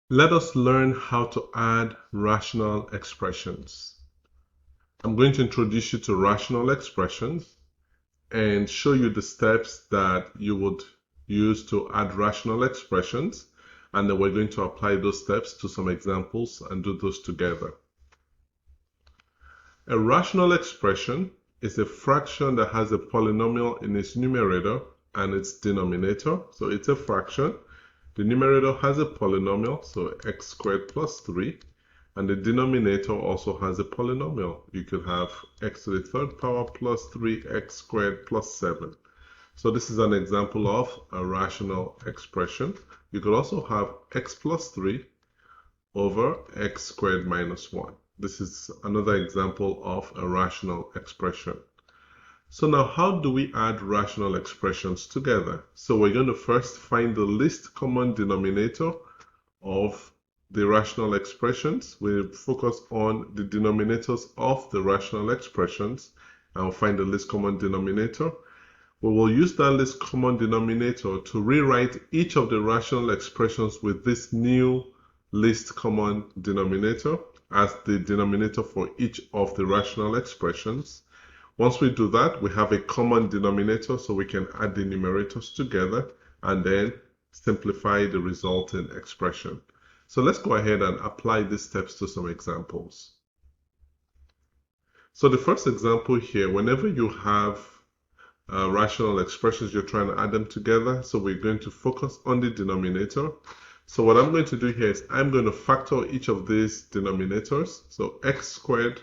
Let us learn how to add rational expressions. I'm going to introduce you to rational expressions and show you the steps that you would use to add rational expressions, and then we're going to apply those steps to some examples and do those together. A rational expression is a fraction that has a polynomial in its numerator and its denominator. So it's a fraction. The numerator has a polynomial, so x squared plus 3, and the denominator also has a polynomial. You could have x to the third power plus 3x squared plus 7. So this is an example of a rational expression. You could also have x plus 3 over x squared minus 1. This is another example of a rational expression. So now, how do we add rational expressions together? So we're going to first find the least common denominator of the rational expressions. We'll focus on the denominators of the rational expressions and we'll find the least common denominator. We will use that least common denominator to rewrite each of the rational expressions with this new least common denominator as the denominator for each of the rational expressions. Once we do that, we have a common denominator, so we can add the numerators together and then simplify the resulting expression. So let's go ahead and apply these steps to some examples. So the first example here, whenever you have rational expressions, you're trying to add them together. So we're going to focus on the denominator. So what I'm going to do here is I'm going to factor each of these denominators. So x squared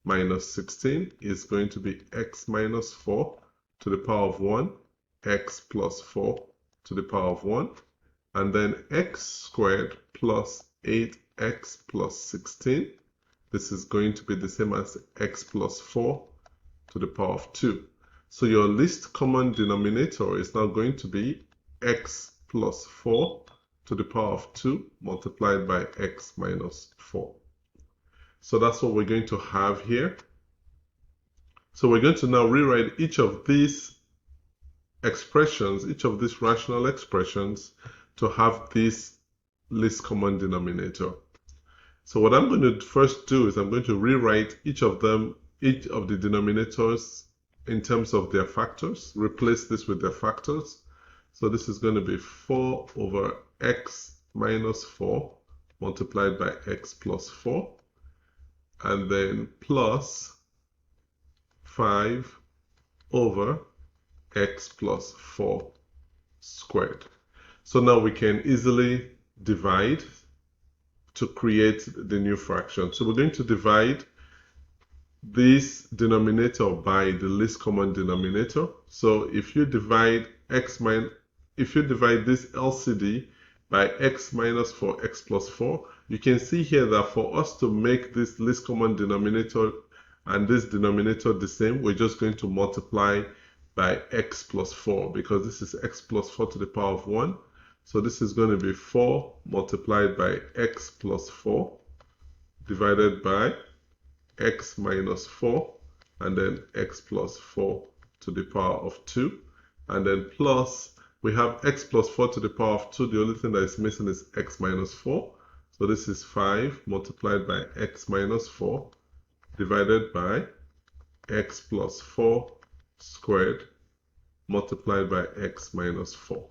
minus 16 is going to be x minus 4 to the power of 1, x plus 4 to the power of 1, and then x squared plus 8x plus 16. This is going to be the same as x plus 4 to the power of 2. So your least common denominator is now going to be x plus 4 to the power of 2 multiplied by x minus 4. So that's what we're going to have here. So we're going to now rewrite each of these expressions, each of these rational expressions, to have this least common denominator. So what I'm going to first do is I'm going to rewrite each of the denominators in terms of their factors, replace this with their factors. So this is going to be 4 over x minus 4 multiplied by x plus 4. And then plus 5 over x plus 4 squared. So now we can easily divide to create the new fraction. So we're going to divide this denominator by the least common denominator. So if you divide this LCD by x minus 4x plus 4, you can see here that for us to make this least common denominator and this denominator the same, we're just going to multiply by x plus 4 because this is x plus 4 to the power of 1. So this is going to be 4 multiplied by x plus 4 divided by x minus 4 and then x plus 4 to the power of 2, and then plus we have x plus 4 to the power of 2. The only thing that is missing is x minus 4. So this is 5 multiplied by x minus 4 divided by x plus 4 squared multiplied by x minus 4.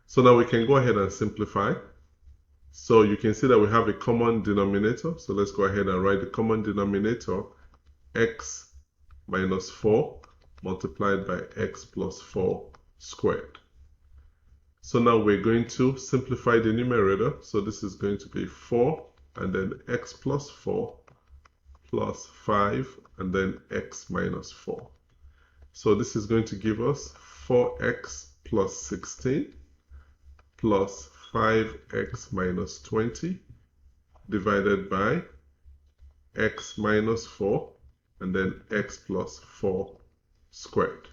So now we can go ahead and simplify. So you can see that we have a common denominator. So let's go ahead and write the common denominator, x minus 4 multiplied by x plus 4 squared. So now we're going to simplify the numerator. So this is going to be 4 and then x plus 4 plus 5 and then x minus 4. So this is going to give us 4x plus 16 plus 5x minus 20 divided by x minus 4 and then x plus 4 squared.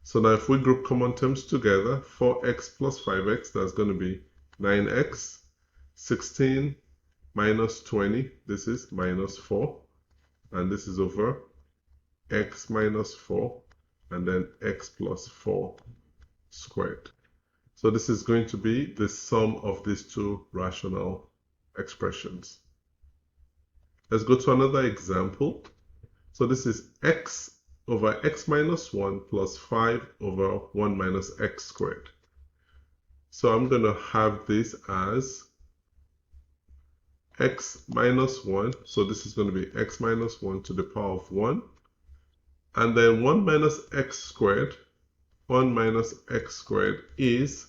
So now if we group common terms together, 4x plus 5x, that's going to be 9x, 16 minus 20, this is minus 4, and this is over x minus 4, and then x plus 4 squared. So this is going to be the sum of these two rational expressions. Let's go to another example. So this is x over x minus 1 plus 5 over 1 minus x squared. So I'm going to have this as x minus 1. So this is going to be x minus 1 to the power of 1. And then 1 minus x squared. 1 minus x squared is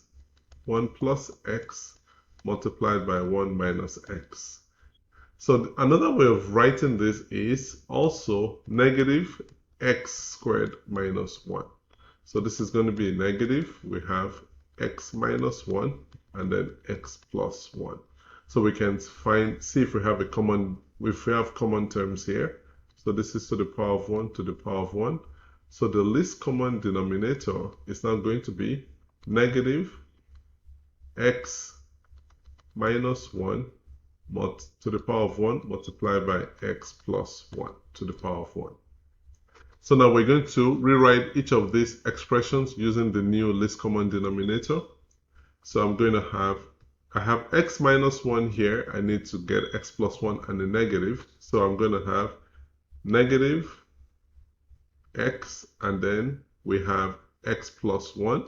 1 plus x multiplied by 1 minus x. So another way of writing this is also negative x squared minus 1. So this is going to be negative. We have x minus 1 and then x plus 1. So we can see if we have common terms here. So this is to the power of 1 to the power of 1. So the least common denominator is now going to be negative x minus 1 to the power of 1 multiplied by x plus 1 to the power of 1. So now we're going to rewrite each of these expressions using the new least common denominator. So I'm going to I have x minus 1 here. I need to get x plus 1 and a negative. So I'm going to have negative x, and then we have x plus 1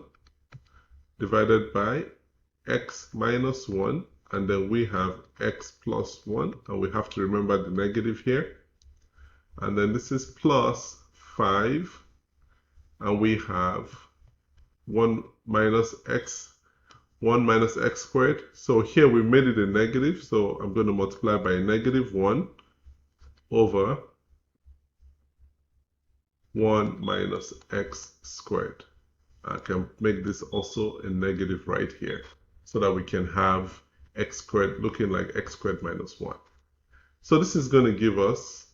divided by x minus 1, and then we have x plus 1, and we have to remember the negative here. And then this is plus 5, and we have 1 minus x squared. So here we made it a negative, so I'm going to multiply by a negative 1 over 1 minus x squared. I can make this also a negative right here so that we can have x squared looking like x squared minus 1. So this is going to give us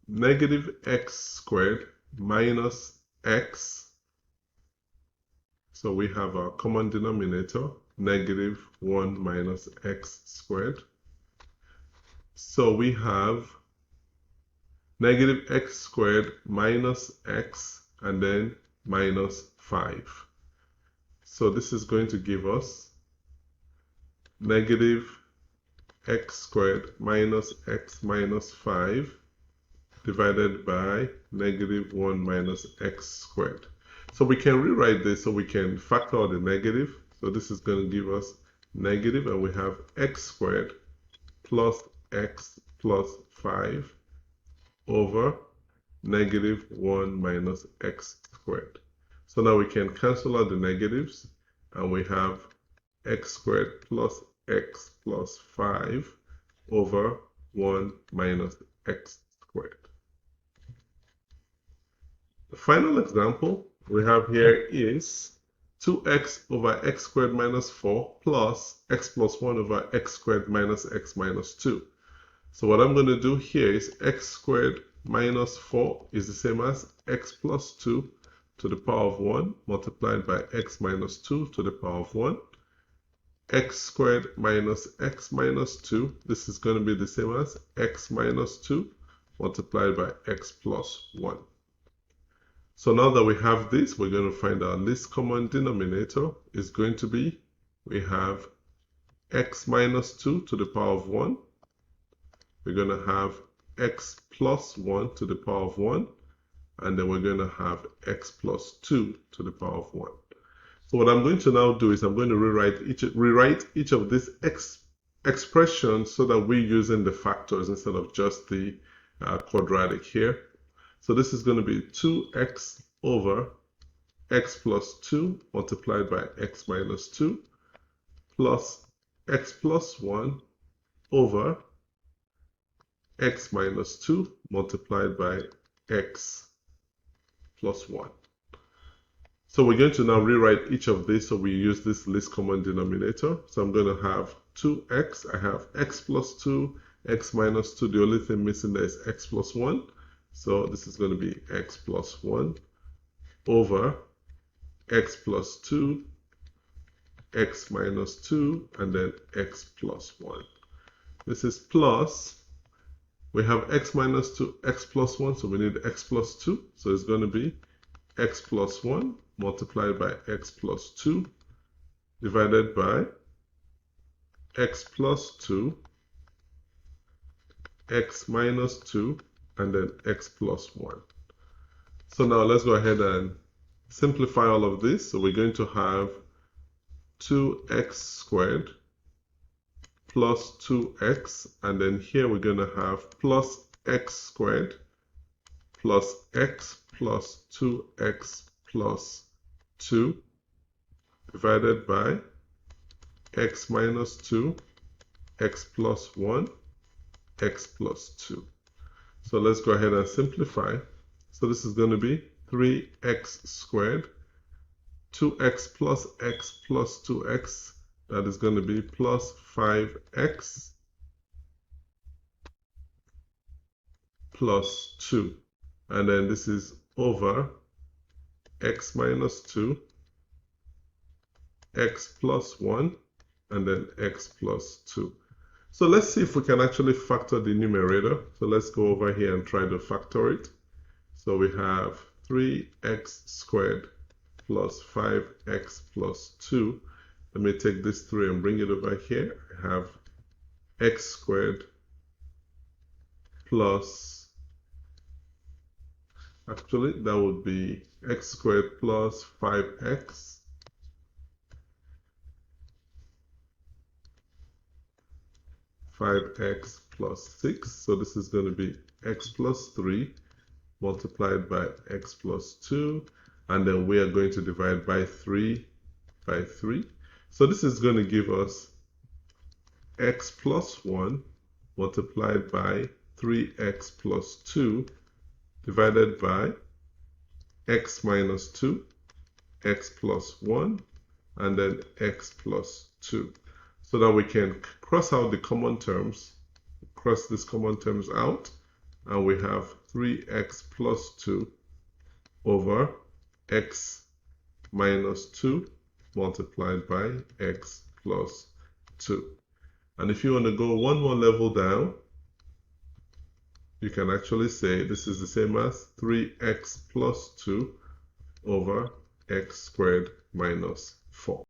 negative x squared minus x. So we have our common denominator, negative 1 minus x squared. So we have negative x squared minus x and then minus 5. So this is going to give us negative x squared minus x minus 5 divided by negative 1 minus x squared. So we can rewrite this so we can factor out the negative. So this is going to give us negative, and we have x squared plus x plus 5 over negative 1 minus x squared. So now we can cancel out the negatives, and we have x squared plus x plus 5 over 1 minus x squared. The final example we have here is 2x over x squared minus 4 plus x plus 1 over x squared minus x minus 2. So what I'm going to do here is x squared minus 4 is the same as x plus 2 to the power of 1 multiplied by x minus 2 to the power of 1. X squared minus x minus 2, this is going to be the same as x minus 2 multiplied by x plus 1. So now that we have this, we're going to find our least common denominator is going to be, we have x minus 2 to the power of 1. We're going to have x plus 1 to the power of 1. And then we're going to have x plus 2 to the power of 1. So what I'm going to now do is I'm going to rewrite each of these expressions so that we're using the factors instead of just the quadratic here. So this is going to be 2x over x plus 2 multiplied by x minus 2 plus x plus 1 over x minus 2 multiplied by x plus 1. So we're going to now rewrite each of these so we use this least common denominator. So I'm going to have 2x, I have x plus 2, x minus 2, the only thing missing there is x plus 1. So this is going to be x plus 1 over x plus 2, x minus 2, and then x plus 1. This is plus, We have x minus 2, x plus 1, so we need x plus 2. So it's going to be x plus 1 multiplied by x plus 2 divided by x plus 2, x minus 2, and then x plus 1. So now let's go ahead and simplify all of this. So we're going to have 2x squared plus 2x, and then here we're going to have plus x squared plus x plus 2x plus 2 divided by x minus 2, x plus 1, x plus 2. So let's go ahead and simplify. So this is going to be 3x squared, 2x plus x plus 2x, that is going to be plus 5x plus 2. And then this is over x minus 2, x plus 1, and then x plus 2. So let's see if we can actually factor the numerator. So let's go over here and try to factor it. So we have 3x squared plus 5x plus 2. Let me take this 3 and bring it over here. I have x squared plus, actually that would be x squared plus 5x plus 6. So this is going to be x plus 3 multiplied by x plus 2, and then we are going to divide by 3 by 3. So this is going to give us x plus 1 multiplied by 3x plus 2 divided by x minus 2, x plus 1, and then x plus 2. So that we can cross out the common terms, cross these common terms out, and we have 3x plus 2 over x minus 2 multiplied by x plus 2. And if you want to go one more level down, you can actually say this is the same as 3x plus 2 over x squared minus 4.